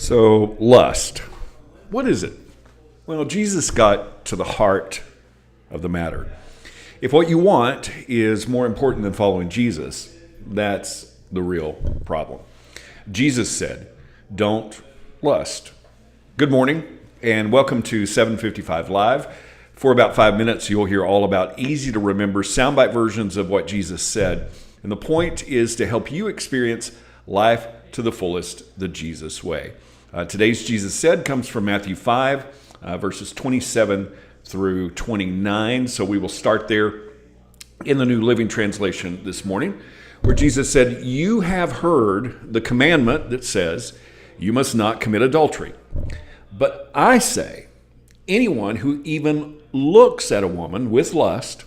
So, lust. What is it? Well, Jesus got to the heart of the matter. If what you want is more important than following Jesus, that's the real problem. Jesus said, don't lust. Good morning, and welcome to 755 Live. For about 5 minutes, you'll hear all about easy-to-remember soundbite versions of what Jesus said. And the point is to help you experience life to the fullest, the Jesus way. Today's Jesus Said comes from Matthew 5, verses 27 through 29. So we will start there in the New Living Translation this morning, where Jesus said, "You have heard the commandment that says, you must not commit adultery. But I say, anyone who even looks at a woman with lust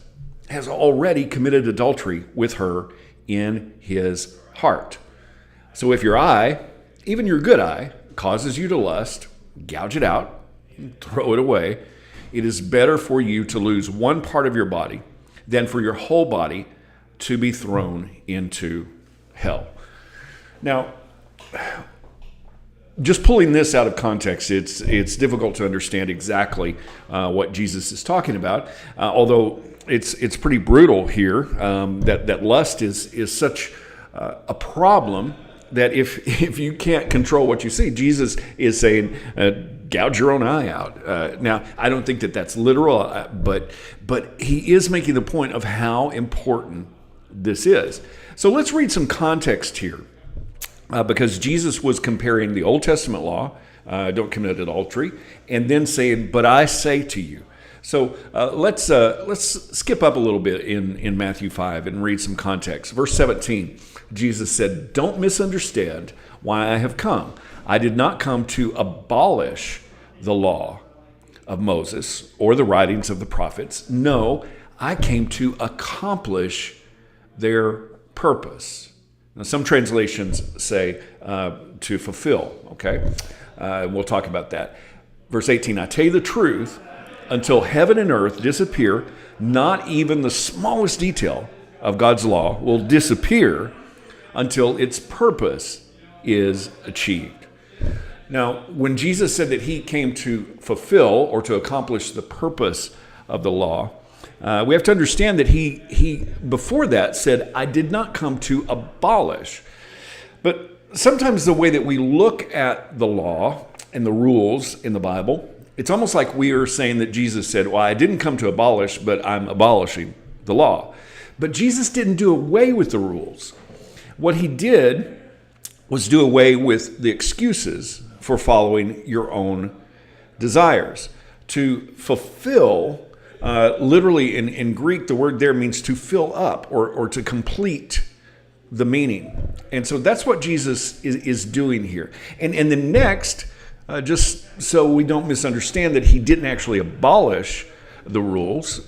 has already committed adultery with her in his heart. So if your eye, even your good eye, causes you to lust, gouge it out, throw it away. It is better for you to lose one part of your body than for your whole body to be thrown into hell." Now, just pulling this out of context, it's difficult to understand exactly what Jesus is talking about, although it's pretty brutal here, that lust is such a problem that if you can't control what you see, Jesus is saying, gouge your own eye out. Now, I don't think that that's literal, but he is making the point of how important this is. So let's read some context here, because Jesus was comparing the Old Testament law, don't commit adultery, and then saying, but I say to you. So let's skip up a little bit in Matthew 5 and read some context. Verse 17, Jesus said, "Don't misunderstand why I have come. I did not come to abolish the law of Moses or the writings of the prophets. No, I came to accomplish their purpose." Now, some translations say to fulfill, okay? We'll talk about that. Verse 18, "I tell you the truth, until heaven and earth disappear, not even the smallest detail of God's law will disappear until its purpose is achieved." Now, when Jesus said that he came to fulfill or to accomplish the purpose of the law, we have to understand that he before that said, "I did not come to abolish." But sometimes the way that we look at the law and the rules in the Bible, it's almost like we are saying that Jesus said, "Well, I didn't come to abolish, but I'm abolishing the law." But Jesus didn't do away with the rules. What he did was do away with the excuses for following your own desires. To fulfill, literally in Greek, the word there means to fill up or to complete the meaning. And so that's what Jesus is doing here. And then next, just so we don't misunderstand that he didn't actually abolish the rules,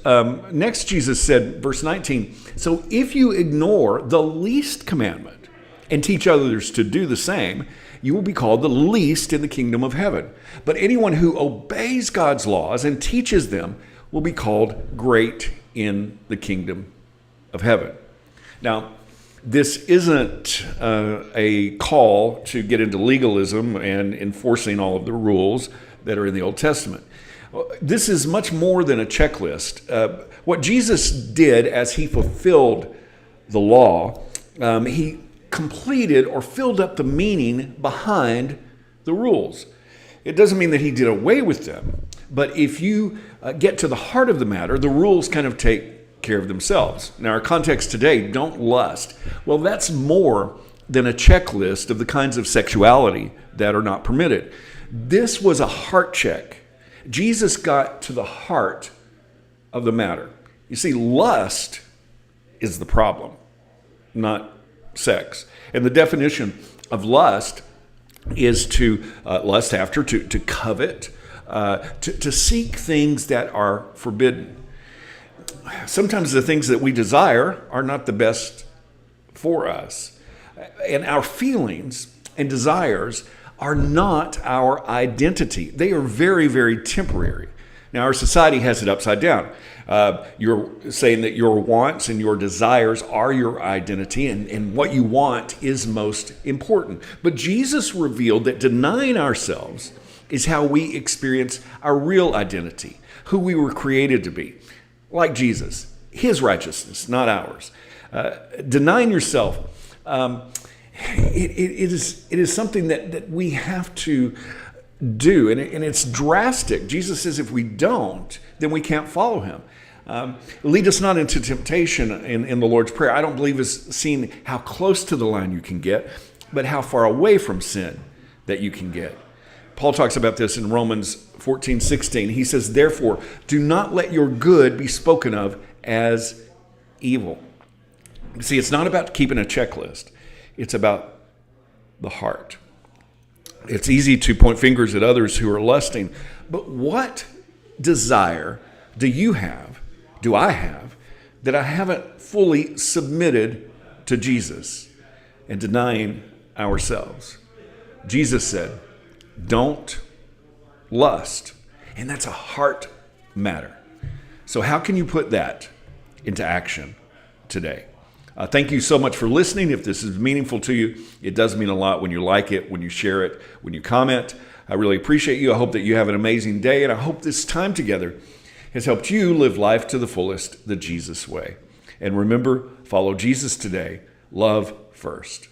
next Jesus said, verse 19, "So if you ignore the least commandment and teach others to do the same, you will be called the least in the kingdom of heaven. But anyone who obeys God's laws and teaches them will be called great in the kingdom of heaven." Now, this isn't a call to get into legalism and enforcing all of the rules that are in the Old Testament. This is much more than a checklist. What Jesus did as he fulfilled the law, he completed or filled up the meaning behind the rules. It doesn't mean that he did away with them, but if you get to the heart of the matter, the rules kind of take care of themselves. Now, our context today, don't lust. Well, that's more than a checklist of the kinds of sexuality that are not permitted. This was a heart check. Jesus got to the heart of the matter. You see, lust is the problem, not sex. And the definition of lust is to lust after, to covet, to seek things that are forbidden. Sometimes the things that we desire are not the best for us. And our feelings and desires are not our identity. They are very, very temporary. Now, our society has it upside down. You're saying that your wants and your desires are your identity, and what you want is most important. But Jesus revealed that denying ourselves is how we experience our real identity, who we were created to be, like Jesus, his righteousness, not ours. Denying yourself, it is something that we have to do, and it's drastic. Jesus says if we don't, then we can't follow him. Lead us not into temptation in the Lord's Prayer, I don't believe is seeing how close to the line you can get, but how far away from sin that you can get. Paul talks about this in Romans 14:16. He says, therefore, do not let your good be spoken of as evil. See, it's not about keeping a checklist. It's about the heart. It's easy to point fingers at others who are lusting, but what desire do you have, do I have, that I haven't fully submitted to Jesus and denying ourselves? Jesus said, don't lust. And that's a heart matter. So how can you put that into action today? Thank you so much for listening. If this is meaningful to you, it does mean a lot when you like it, when you share it, when you comment. I really appreciate you. I hope that you have an amazing day, and I hope this time together has helped you live life to the fullest, the Jesus way. And remember, follow Jesus today. Love first.